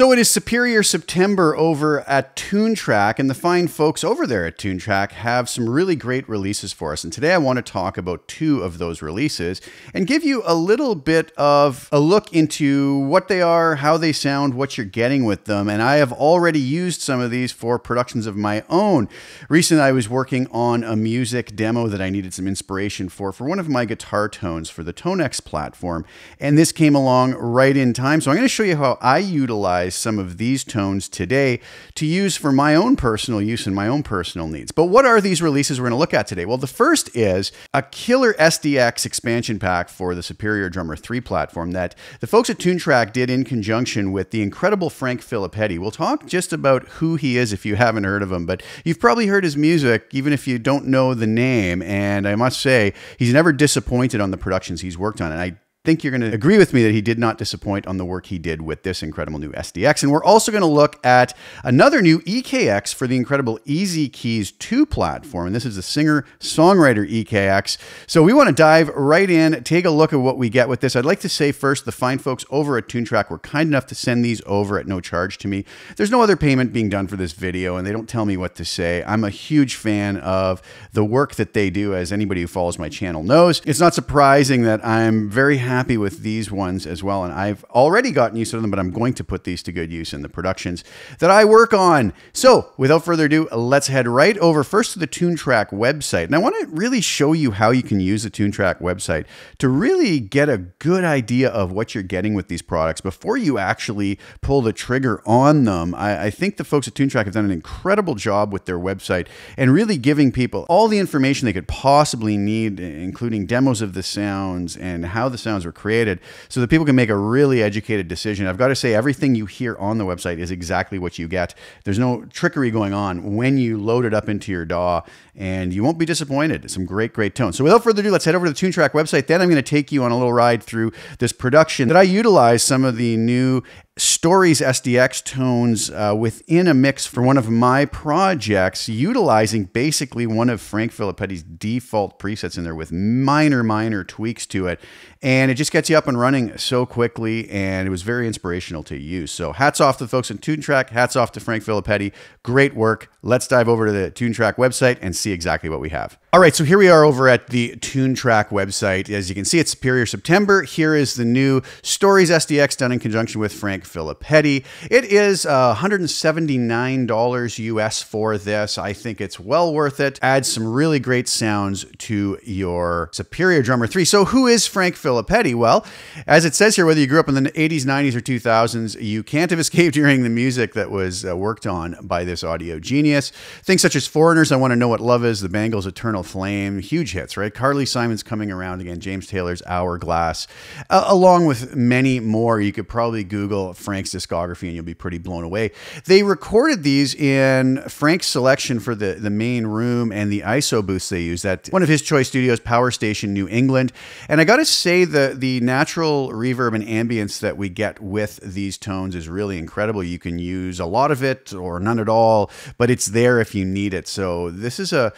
So it is Superior September over at Toontrack, and the fine folks over there at Toontrack have some really great releases for us. And today I want to talk about two of those releases and give you a little bit of a look into what they are, how they sound, what you're getting with them. And I have already used some of these for productions of my own. Recently, I was working on a music demo that I needed some inspiration for one of my guitar tones for the Toontrack platform. And this came along right in time. So I'm going to show you how I utilize some of these tones today to use for my own personal use and my own personal needs. But what are these releases we're going to look at today? Well, the first is a killer SDX expansion pack for the Superior Drummer 3 platform that the folks at Toontrack did in conjunction with the incredible Frank Filipetti. We'll talk just about who he is if you haven't heard of him, but you've probably heard his music even if you don't know the name. And I must say, he's never disappointed on the productions he's worked on. And I think you're going to agree with me that he did not disappoint on the work he did with this incredible new SDX. And we're also going to look at another new EKX for the incredible EZKeys 2 platform. And this is the Singer Songwriter EKX. So we want to dive right in, take a look at what we get with this. I'd like to say first, the fine folks over at Toontrack were kind enough to send these over at no charge to me. There's no other payment being done for this video, and they don't tell me what to say. I'm a huge fan of the work that they do, as anybody who follows my channel knows. It's not surprising that I'm very happy with these ones as well, and I've already gotten used to them, but I'm going to put these to good use in the productions that I work on. So without further ado, let's head right over first to the Toontrack website. And I want to really show you how you can use the Toontrack website to really get a good idea of what you're getting with these products before you actually pull the trigger on them. I think the folks at Toontrack have done an incredible job with their website and really giving people all the information they could possibly need, including demos of the sounds and how the sounds were created, so that people can make a really educated decision. I've got to say, everything you hear on the website is exactly what you get. There's no trickery going on when you load it up into your DAW, and you won't be disappointed. Some great, great tones. So without further ado, let's head over to the Toontrack website. Then I'm going to take you on a little ride through this production that I utilize some of the new Stories SDX tones within a mix for one of my projects, utilizing basically one of Frank Filipetti's default presets in there with minor tweaks to it. And it just gets you up and running so quickly, and it was very inspirational to use. So hats off to the folks at Toontrack, hats off to Frank Filipetti. Great work. Let's dive over to the Toontrack website and see exactly what we have. All right, so here we are over at the Toontrack website. As you can see, it's Superior September. Here is the new Stories SDX done in conjunction with Frank Filipetti. It is $179 US for this. I think it's well worth it. Adds some really great sounds to your Superior Drummer 3. So who is Frank Filipetti? Well, as it says here, whether you grew up in the 80s, 90s, or 2000s, you can't have escaped hearing the music that was worked on by this audio genius. Things such as Foreigners, I Want to Know What Love Is, The Bangles' Eternal Flame, huge hits, right? Carly Simon's Coming Around Again, James Taylor's Hourglass, along with many more. You could probably Google Frank's discography and you'll be pretty blown away. They recorded these in Frank's selection for the main room and the ISO booths they use at one of his choice studios, Power Station, New England. And I got to say, the natural reverb and ambience that we get with these tones is really incredible. You can use a lot of it or none at all, but it's there if you need it. So this is a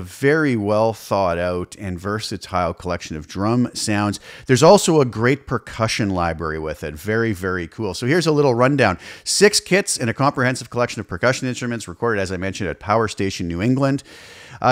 very well thought out and versatile collection of drum sounds. There's also a great percussion library with it. Very, very cool. So here's a little rundown. 6 kits and a comprehensive collection of percussion instruments recorded, as I mentioned, at Power Station, New England.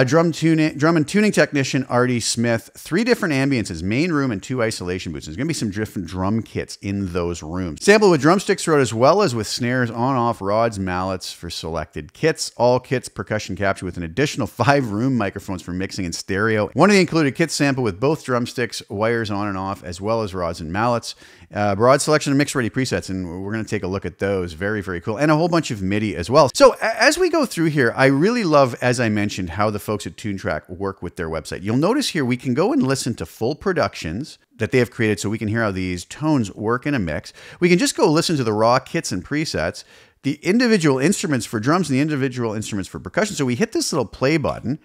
Drum and tuning technician Artie Smith, 3 different ambiences, main room and 2 isolation booths. There's going to be some different drum kits in those rooms. Sampled with drumsticks throughout, as well as with snares, on-off rods, mallets for selected kits. All kits percussion captured with an additional 5 room microphones for mixing in stereo. One of the included kits sampled with both drumsticks, wires on and off, as well as rods and mallets. Broad selection of mix-ready presets, and we're going to take a look at those. Very, very cool. And a whole bunch of MIDI as well. So as we go through here, I really love, as I mentioned, how the folks at Toontrack work with their website. You'll notice here we can go and listen to full productions that they have created, so we can hear how these tones work in a mix. We can just go listen to the raw kits and presets, the individual instruments for drums and the individual instruments for percussion. So we hit this little play button.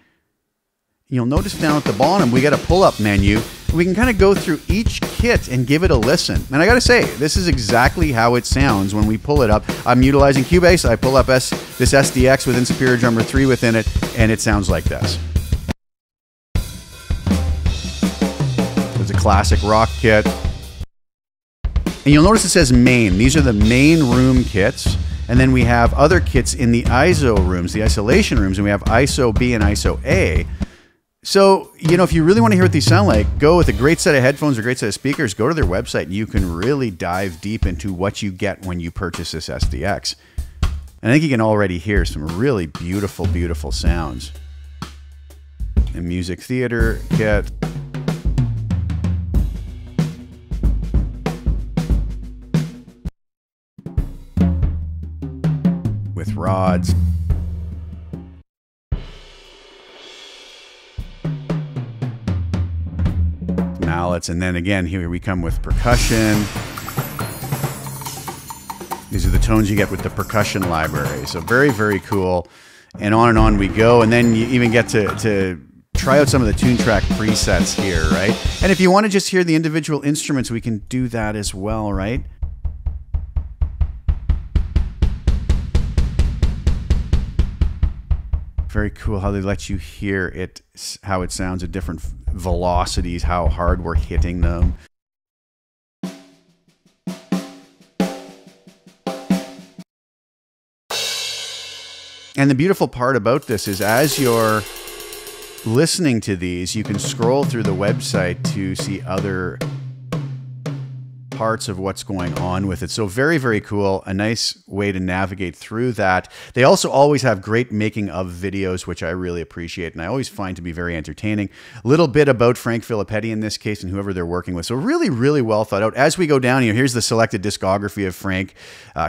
You'll notice down at the bottom, we got a pull-up menu. We can kind of go through each kit and give it a listen. And I got to say, this is exactly how it sounds when we pull it up. I'm utilizing Cubase. I pull up this SDX within Superior Drummer 3 within it, and it sounds like this. There's a classic rock kit. And you'll notice it says main. These are the main room kits. And then we have other kits in the ISO rooms, the isolation rooms, and we have ISO B and ISO A. So, you know, if you really want to hear what these sound like, go with a great set of headphones or a great set of speakers, go to their website, and you can really dive deep into what you get when you purchase this SDX. And I think you can already hear some really beautiful, beautiful sounds. A music theater kit. With rods. Mallets, and then again, here we come with percussion. These are the tones you get with the percussion library. So very, very cool. And on we go. And then you even get to try out some of the Toontrack presets here, right? And if you want to just hear the individual instruments, we can do that as well, right? Very cool how they let you hear it, how it sounds at different velocities, how hard we're hitting them. And the beautiful part about this is as you're listening to these, you can scroll through the website to see other parts of what's going on with it. So very, very cool. A nice way to navigate through that. They also always have great making of videos, which I really appreciate and I always find to be very entertaining. A little bit about Frank Filipetti in this case and whoever they're working with. So really, really well thought out. As we go down here, here's the selected discography of Frank.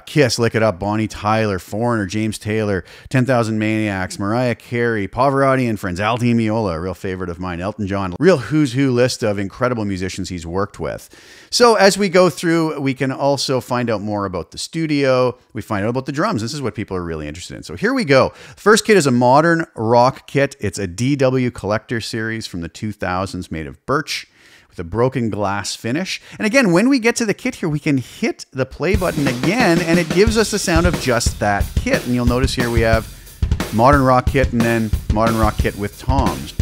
Kiss, Lick It Up, Bonnie Tyler, Foreigner, James Taylor, 10,000 Maniacs, Mariah Carey, Pavarotti and Friends, Al Di Meola, a real favorite of mine, Elton John. Real who's who list of incredible musicians he's worked with. So as we go through, we can also find out more about the studio. We find out about the drums. This is what people are really interested in. So here we go. First kit is a modern rock kit. It's a DW Collector series from the 2000s made of birch with a broken glass finish. And again, when we get to the kit here, we can hit the play button again and it gives us the sound of just that kit. And you'll notice here we have modern rock kit and then modern rock kit with toms.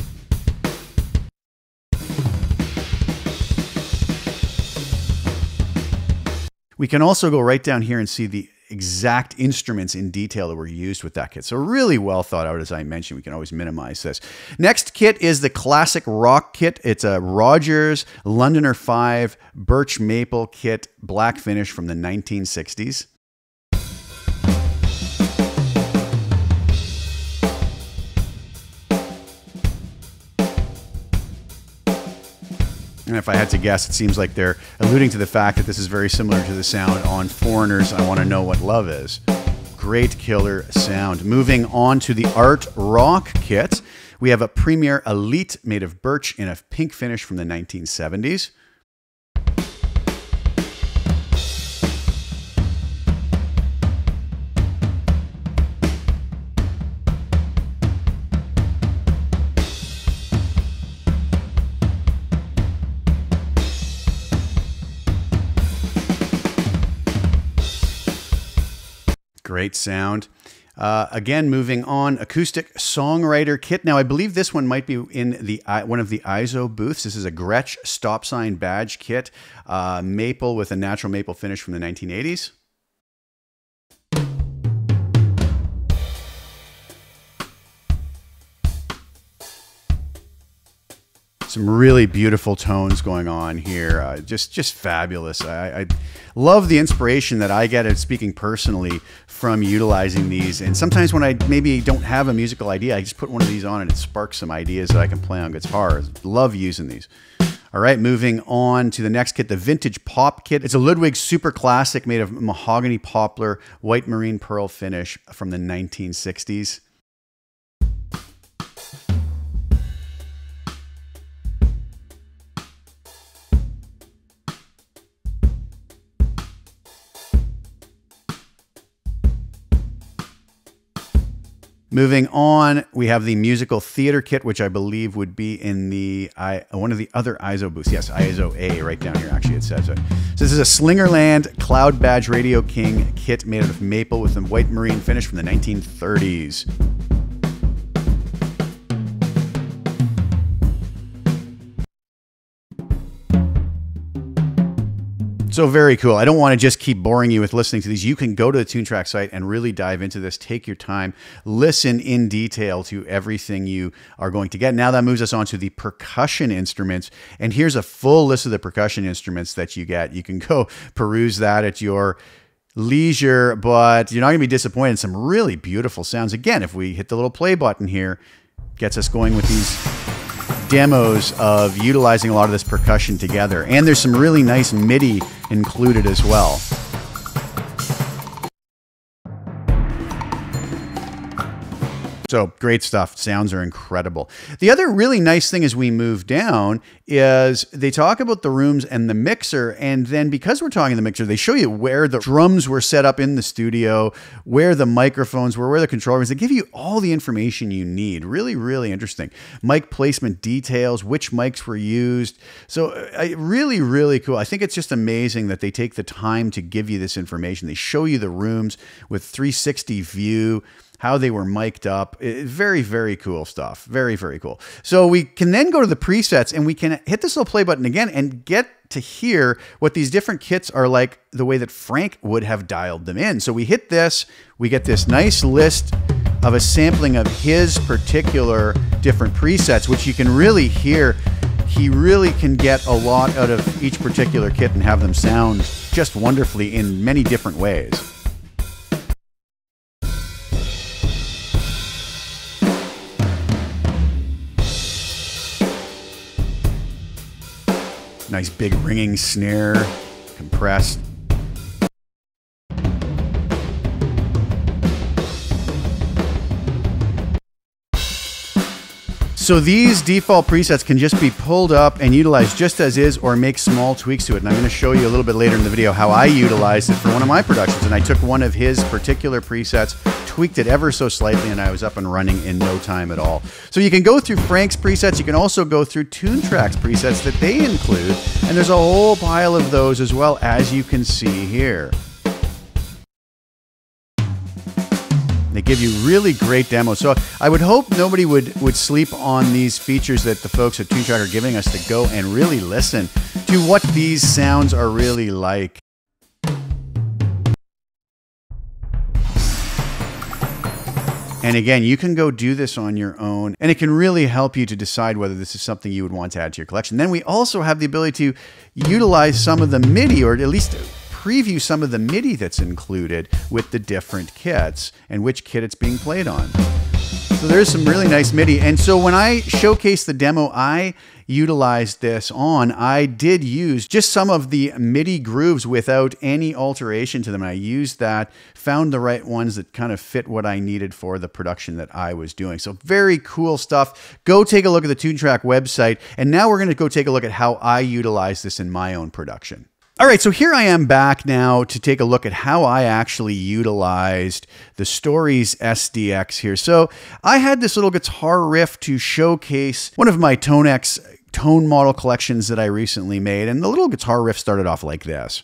We can also go right down here and see the exact instruments in detail that were used with that kit. So really well thought out, as I mentioned. We can always minimize this. Next kit is the classic rock kit. It's a Rogers Londoner 5 birch maple kit, black finish from the 1960s. And if I had to guess, it seems like they're alluding to the fact that this is very similar to the sound on Foreigner's I Want to Know What Love Is. Great killer sound. Moving on to the Art Rock kit, we have a Premier Elite made of birch in a pink finish from the 1970s. Great sound. Again, moving on, acoustic songwriter kit. Now, I believe this one might be in the one of the ISO booths. This is a Gretsch stop sign badge kit, maple with a natural maple finish from the 1980s. Some really beautiful tones going on here. Just fabulous. I love the inspiration that I get at speaking personally from utilizing these. And sometimes when I maybe don't have a musical idea, I just put one of these on and it sparks some ideas that I can play on guitar. Love using these. All right, moving on to the next kit, the Vintage Pop kit. It's a Ludwig Super Classic made of mahogany poplar, white marine pearl finish from the 1960s. Moving on, we have the musical theater kit, which I believe would be in the one of the other ISO booths. Yes, ISO A right down here, actually it says it. So this is a Slingerland Cloud Badge Radio King kit made out of maple with a white marine finish from the 1930s. So very cool. I don't want to just keep boring you with listening to these. You can go to the Toontrack site and really dive into this. Take your time. Listen in detail to everything you are going to get. Now that moves us on to the percussion instruments. And here's a full list of the percussion instruments that you get. You can go peruse that at your leisure, but you're not going to be disappointed in some really beautiful sounds. Again, if we hit the little play button here, gets us going with these demos of utilizing a lot of this percussion together. And there's some really nice MIDI included as well. So great stuff. Sounds are incredible. The other really nice thing as we move down is they talk about the rooms and the mixer. And then because we're talking the mixer, they show you where the drums were set up in the studio, where the microphones were, where the controllers. They give you all the information you need. Really, really interesting. Mic placement details, which mics were used. So really, really cool. I think it's just amazing that they take the time to give you this information. They show you the rooms with 360 view, how they were mic'd up. Very, very cool stuff. Very, very cool. So we can then go to the presets and we can hit this little play button again and get to hear what these different kits are like the way that Frank would have dialed them in. So we hit this, we get this nice list of a sampling of his particular different presets, which you can really hear. He really can get a lot out of each particular kit and have them sound just wonderfully in many different ways. Nice big ringing snare, compressed. So these default presets can just be pulled up and utilized just as is or make small tweaks to it. And I'm going to show you a little bit later in the video how I utilized it for one of my productions. And I took one of his particular presets, tweaked it ever so slightly, and I was up and running in no time at all. So you can go through Frank's presets. You can also go through Toontrack's presets that they include. And there's a whole pile of those as well, as you can see here. They give you really great demos. So I would hope nobody would sleep on these features that the folks at Toontrack are giving us to go and really listen to what these sounds are really like. And again, you can go do this on your own, and it can really help you to decide whether this is something you would want to add to your collection. Then we also have the ability to utilize some of the MIDI, or at least preview some of the MIDI that's included with the different kits and which kit it's being played on. So there's some really nice MIDI. And so when I showcased the demo I utilized this on, I did use just some of the MIDI grooves without any alteration to them. And I used that, found the right ones that kind of fit what I needed for the production that I was doing. So very cool stuff. Go take a look at the Toontrack website. And now we're going to go take a look at how I utilize this in my own production. All right, so here I am back now to take a look at how I actually utilized the Stories SDX here. So I had this little guitar riff to showcase one of my Tonex tone model collections that I recently made, and the little guitar riff started off like this.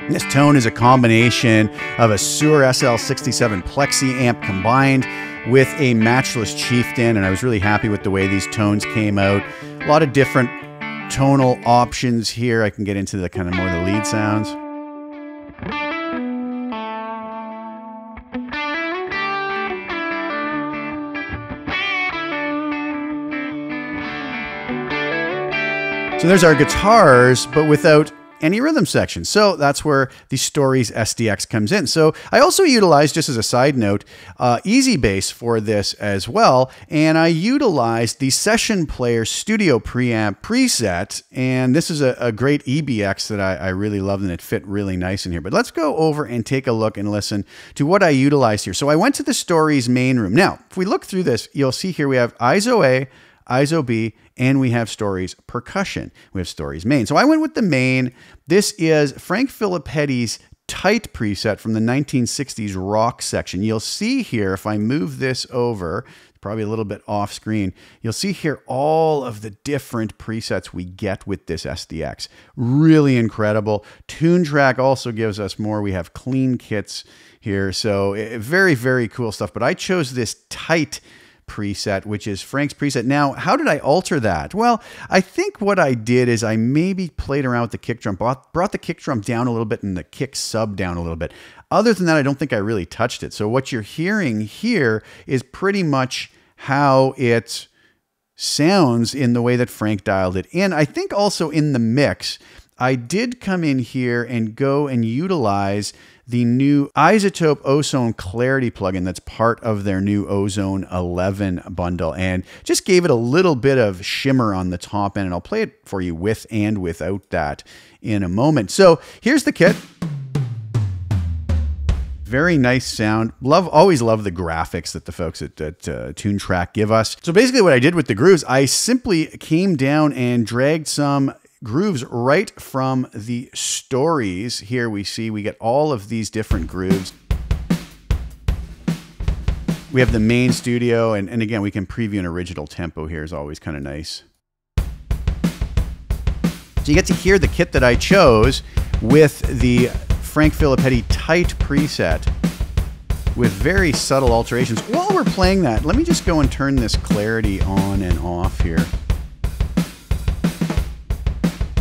This tone is a combination of a Sewer SL67 Plexi amp combined with a matchless Chieftain, and I was really happy with the way these tones came out. A lot of different tonal options here. I can get into the kind of more the lead sounds. So there's our guitars, but without any rhythm section. So that's where the Stories SDX comes in. So I also utilized, just as a side note, Easy Bass for this as well. And I utilized the Session Player Studio Preamp preset. And this is a great EBX that I really love, and it fit really nice in here. But let's go over and take a look and listen to what I utilized here. So I went to the Stories main room. Now, if we look through this, you'll see here we have ISO A, ISO B, and we have Stories percussion. We have Stories main. So I went with the main. This is Frank Filipetti's Tight preset from the 1960s rock section. You'll see here, if I move this over, probably a little bit off screen, you'll see here all of the different presets we get with this SDX. Really incredible. Toontrack also gives us more. We have clean kits here. So very, very cool stuff. But I chose this Tight preset, which is Frank's preset. Now, how did I alter that? Well, I think what I did is I maybe played around with the kick drum, brought the kick drum down a little bit and the kick sub down a little bit. Other than that, I don't think I really touched it. So what you're hearing here is pretty much how it sounds in the way that Frank dialed it in. I think also in the mix, I did come in here and go and utilize the new iZotope Ozone Clarity plugin that's part of their new Ozone 11 bundle, and just gave it a little bit of shimmer on the top end, and I'll play it for you with and without that in a moment. So here's the kit. Very nice sound. Always love the graphics that the folks at Toontrack give us. So basically what I did with the grooves, I simply came down and dragged some grooves right from the Stories. Here we get all of these different grooves. We have the main studio, and again, we can preview an original tempo here, is always kind of nice. So you get to hear the kit that I chose with the Frank Filipetti tight preset with very subtle alterations. While we're playing that, let me just go and turn this clarity on and off here.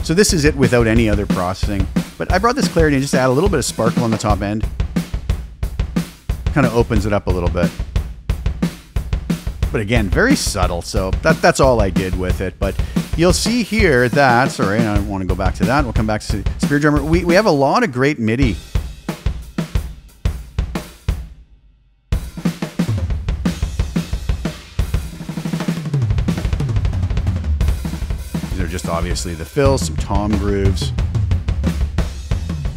So this is it without any other processing. But I brought this clarity and just add a little bit of sparkle on the top end. Kind of opens it up a little bit. But again, very subtle, so that's all I did with it. But you'll see here that, sorry, I don't want to go back to that. We'll come back to Spirit Drummer. We have a lot of great MIDI. These are just obviously the fills, some tom grooves.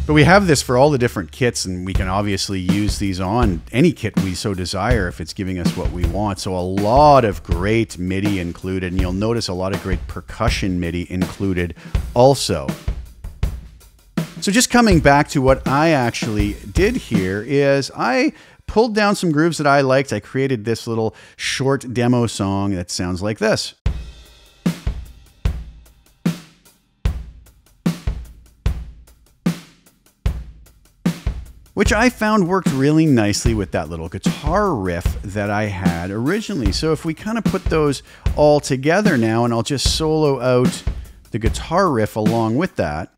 But we have this for all the different kits, and we can obviously use these on any kit we so desire if it's giving us what we want. So a lot of great MIDI included, and you'll notice a lot of great percussion MIDI included also. So just coming back to what I actually did here is I pulled down some grooves that I liked. I created this little short demo song that sounds like this. Which I found worked really nicely with that little guitar riff that I had originally. So if we kind of put those all together now, and I'll just solo out the guitar riff along with that.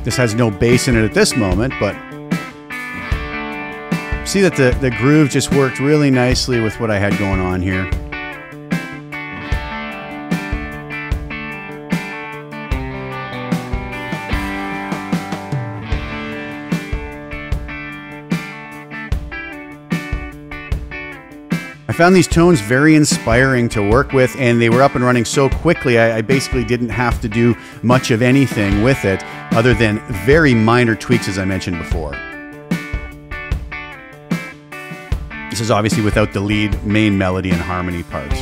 This has no bass in it at this moment, but see that the groove just worked really nicely with what I had going on here. I found these tones very inspiring to work with, and they were up and running so quickly I basically didn't have to do much of anything with it other than very minor tweaks, as I mentioned before. This is obviously without the lead, main melody, and harmony parts.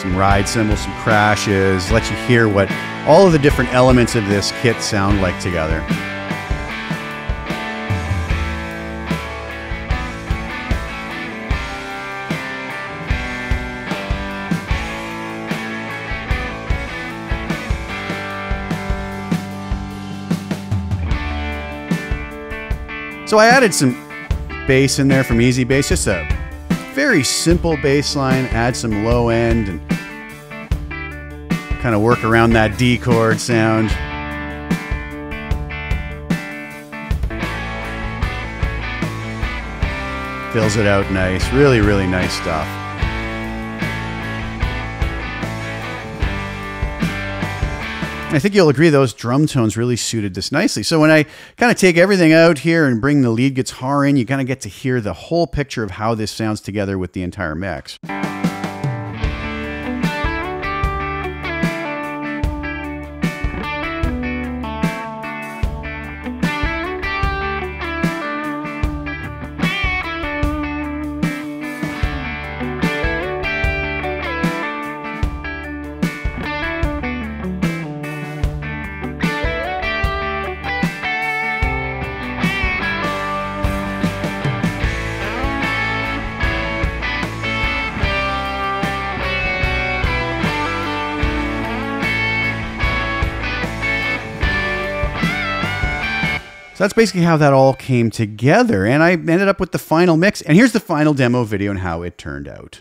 Some ride cymbals, some crashes, let you hear what all of the different elements of this kit sound like together. So I added some bass in there from Easy Bass, just a very simple bass line, add some low end, and kind of work around that D chord sound. Fills it out nice. Really, really nice stuff. I think you'll agree those drum tones really suited this nicely. So when I kind of take everything out here and bring the lead guitar in, you kind of get to hear the whole picture of how this sounds together with the entire mix. So that's basically how that all came together. And I ended up with the final mix. And here's the final demo video and how it turned out.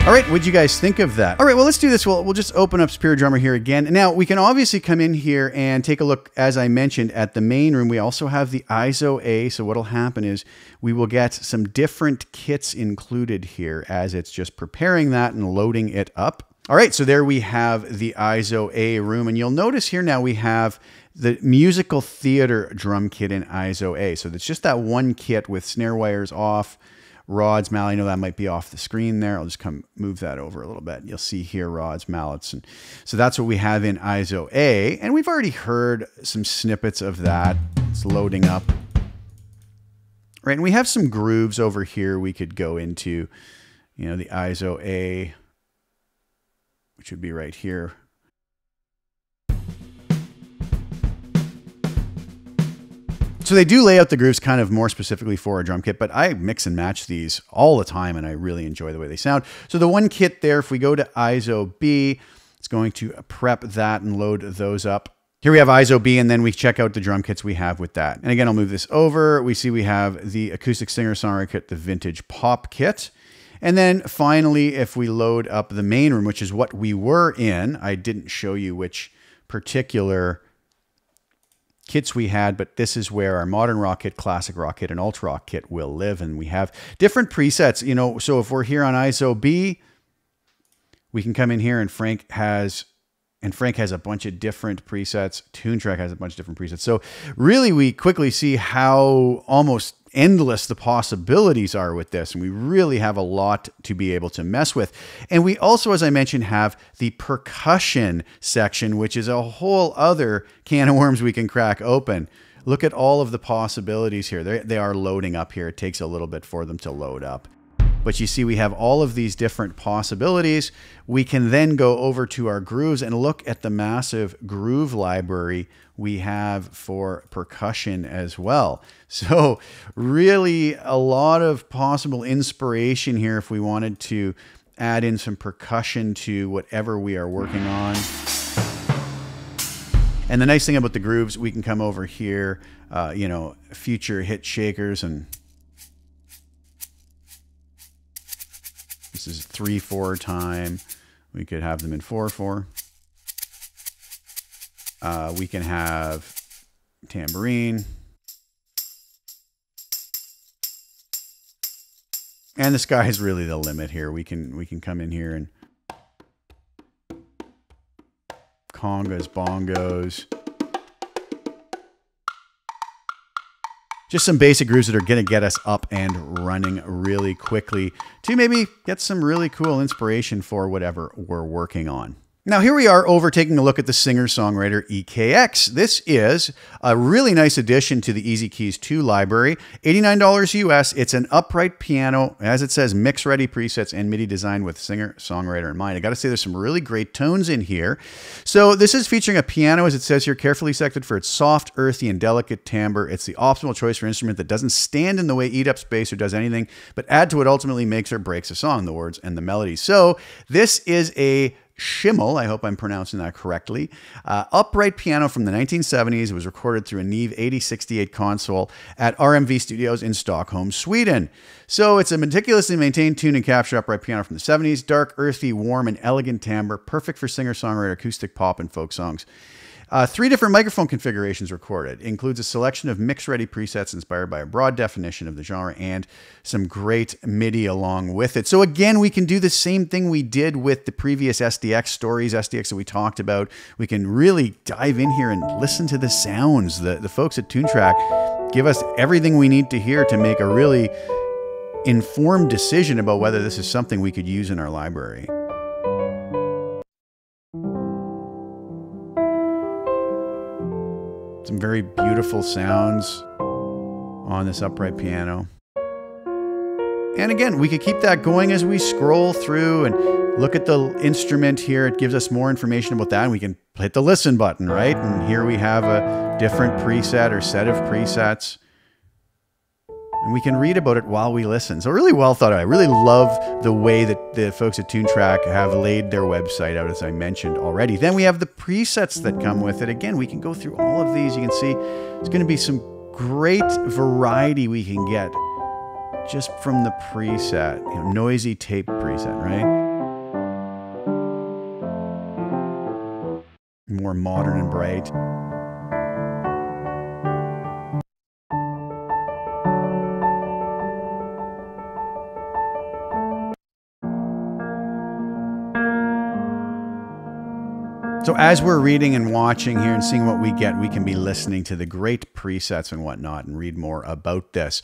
All right, what'd you guys think of that? All right, well, let's do this. We'll just open up Spirit Drummer here again. Now, we can obviously come in here and take a look, as I mentioned, at the main room. We also have the ISO A, so what'll happen is we will get some different kits included here as it's just preparing that and loading it up. All right, so there we have the ISO A room, and you'll notice here now we have the musical theater drum kit in ISO A. So it's just that one kit with snare wires off, rods, mallet. I know that might be off the screen there. I'll just come move that over a little bit. You'll see here rods, mallets. And so that's what we have in ISO A. And we've already heard some snippets of that. It's loading up. Right, and we have some grooves over here we could go into, you know, the ISO A, which would be right here. So they do lay out the grooves kind of more specifically for a drum kit, but I mix and match these all the time and I really enjoy the way they sound. So the one kit there, if we go to ISO B, it's going to prep that and load those up. Here we have ISO B, and then we check out the drum kits we have with that. And again, I'll move this over. We see we have the acoustic Singer Songwriter kit, the vintage pop kit. And then finally, if we load up the main room, which is what we were in, I didn't show you which particular kits we had, but this is where our modern rock kit, classic rock kit, and ultra rock kit will live. And we have different presets, you know, so if we're here on ISO B, we can come in here and Frank has a bunch of different presets. Toontrack has a bunch of different presets. So really we quickly see how almost endless the possibilities are with this. And we really have a lot to be able to mess with. And we also, as I mentioned, have the percussion section, which is a whole other can of worms we can crack open. Look at all of the possibilities here. They are loading up here. It takes a little bit for them to load up. But you see we have all of these different possibilities. We can then go over to our grooves and look at the massive groove library we have for percussion as well. So really a lot of possible inspiration here if we wanted to add in some percussion to whatever we are working on. And the nice thing about the grooves, we can come over here, you know, future hit shakers, and this is 3/4 time. We could have them in 4/4. We can have tambourine. And the sky is really the limit here. We can come in here and congas, bongos. Just some basic grooves that are going to get us up and running really quickly to maybe get some really cool inspiration for whatever we're working on. Now here we are over taking a look at the Singer Songwriter EKX. This is a really nice addition to the EZKeys 2 library. $89 US. It's an upright piano, as it says, mix ready presets and MIDI design with Singer Songwriter in mind. I got to say there's some really great tones in here. So this is featuring a piano, as it says here, carefully selected for its soft, earthy, and delicate timbre. It's the optimal choice for an instrument that doesn't stand in the way, eat up space, or does anything, but add to what ultimately makes or breaks a song, the words and the melody. So this is a Schimmel, I hope I'm pronouncing that correctly, upright piano from the 1970s. It was recorded through a Neve 8068 console at RMV Studios in Stockholm, Sweden. So it's a meticulously maintained tune and capture upright piano from the 70s, dark, earthy, warm, and elegant timbre, perfect for singer-songwriter acoustic pop and folk songs. 3 different microphone configurations recorded. It includes a selection of mix-ready presets inspired by a broad definition of the genre and some great MIDI along with it. So again, we can do the same thing we did with the previous SDX, Stories SDX that we talked about. We can really dive in here and listen to the sounds. The folks at Toontrack give us everything we need to hear to make a really informed decision about whether this is something we could use in our library. Some very beautiful sounds on this upright piano. And again, we could keep that going as we scroll through and look at the instrument here. It gives us more information about that, and we can hit the listen button, right? And here we have a different preset or set of presets. And we can read about it while we listen. So really well thought out. I really love the way that the folks at Toontrack have laid their website out, as I mentioned already. Then we have the presets that come with it. Again, we can go through all of these. You can see there's going to be some great variety we can get just from the preset. You know, noisy tape preset, right? More modern and bright. So as we're reading and watching here and seeing what we get, we can be listening to the great presets and whatnot and read more about this.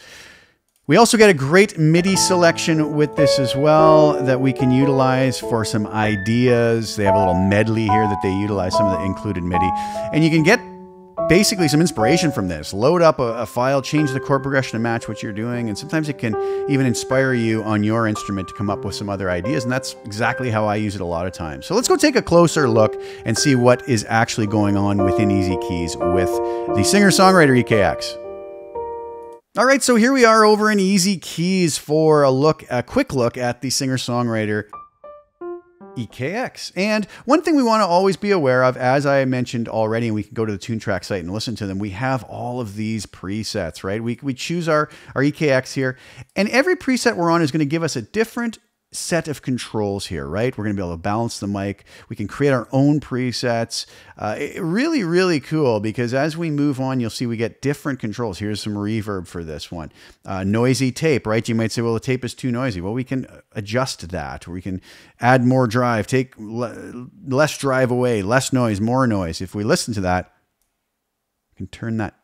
We also get a great MIDI selection with this as well that we can utilize for some ideas. They have a little medley here that they utilize, some of the included MIDI. And you can get basically some inspiration from this. Load up a file, change the chord progression to match what you're doing, and sometimes it can even inspire you on your instrument to come up with some other ideas, and that's exactly how I use it a lot of times. So let's go take a closer look and see what is actually going on within EZKeys with the Singer Songwriter EKX. All right, so here we are over in EZKeys for a quick look at the Singer Songwriter EKX. And one thing we want to always be aware of, as I mentioned already, and we can go to the Toontrack site and listen to them, we have all of these presets, right? We choose our EKX here, and every preset we're on is going to give us a different set of controls here, right? We're going to be able to balance the mic. We can create our own presets. Really, really cool, because as we move on, you'll see we get different controls. Here's some reverb for this one. Noisy tape, right? You might say, well, the tape is too noisy. Well, we can adjust that, or we can add more drive, take less drive away, less noise, more noise. If we listen to that, we can turn that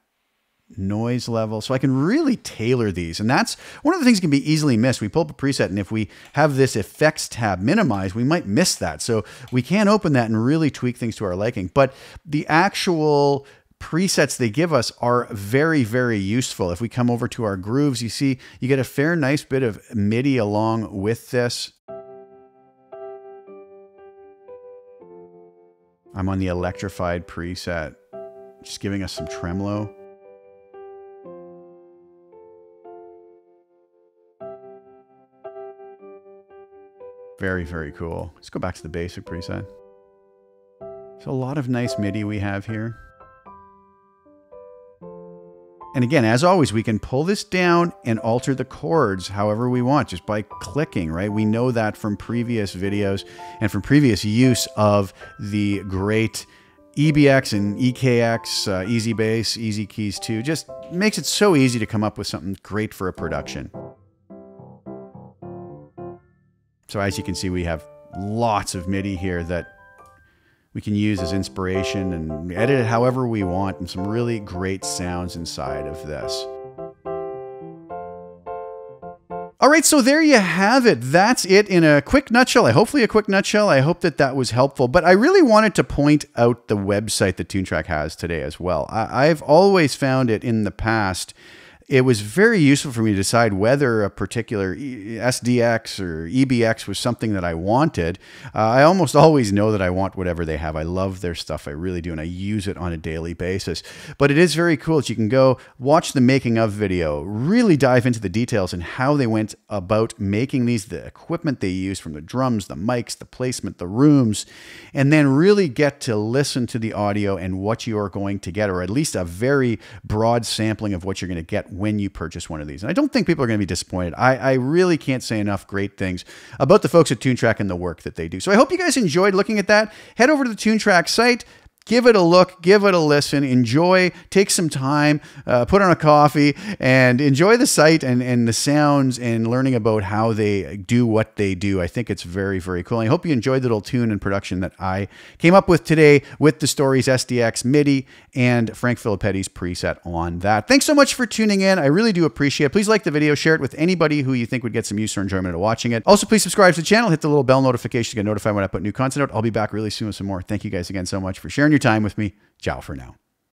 noise level. So I can really tailor these. And that's one of the things that can be easily missed. We pull up a preset, and if we have this effects tab minimized, we might miss that. So we can open that and really tweak things to our liking. But the actual presets they give us are very, very useful. If we come over to our grooves, you see you get a nice bit of MIDI along with this. I'm on the electrified preset, just giving us some tremolo. Very, very cool. Let's go back to the basic preset. So a lot of nice MIDI we have here. And again, as always, we can pull this down and alter the chords however we want, just by clicking, right? We know that from previous videos and from previous use of the great EBX and EKX, Easy Bass, EZKeys 2. Just makes it so easy to come up with something great for a production. So as you can see, we have lots of MIDI here that we can use as inspiration and edit it however we want, and some really great sounds inside of this. All right, so there you have it. That's it in a quick nutshell. Hopefully a quick nutshell. I hope that that was helpful. But I really wanted to point out the website that Toontrack has today as well. I've always found it in the past. It was very useful for me to decide whether a particular SDX or EBX was something that I wanted. I almost always know that I want whatever they have. I love their stuff. I really do. And I use it on a daily basis. But it is very cool that you can go watch the making of video, really dive into the details and how they went about making these, the equipment they used, from the drums, the mics, the placement, the rooms, and then really get to listen to the audio and what you are going to get, or at least a very broad sampling of what you're going to get when you purchase one of these. And I don't think people are going to be disappointed. I really can't say enough great things about the folks at Toontrack and the work that they do. So I hope you guys enjoyed looking at that. Head over to the Toontrack site. Give it a look, give it a listen, enjoy, take some time, put on a coffee, and enjoy the site and the sounds and learning about how they do what they do. I think it's very, very cool. And I hope you enjoyed the little tune and production that I came up with today with the Stories SDX MIDI and Frank Filipetti's preset on that. Thanks so much for tuning in. I really do appreciate it. Please like the video, share it with anybody who you think would get some use or enjoyment out of watching it. Also, please subscribe to the channel, hit the little bell notification to get notified when I put new content out. I'll be back really soon with some more. Thank you guys again so much for sharing your time with me. Ciao for now.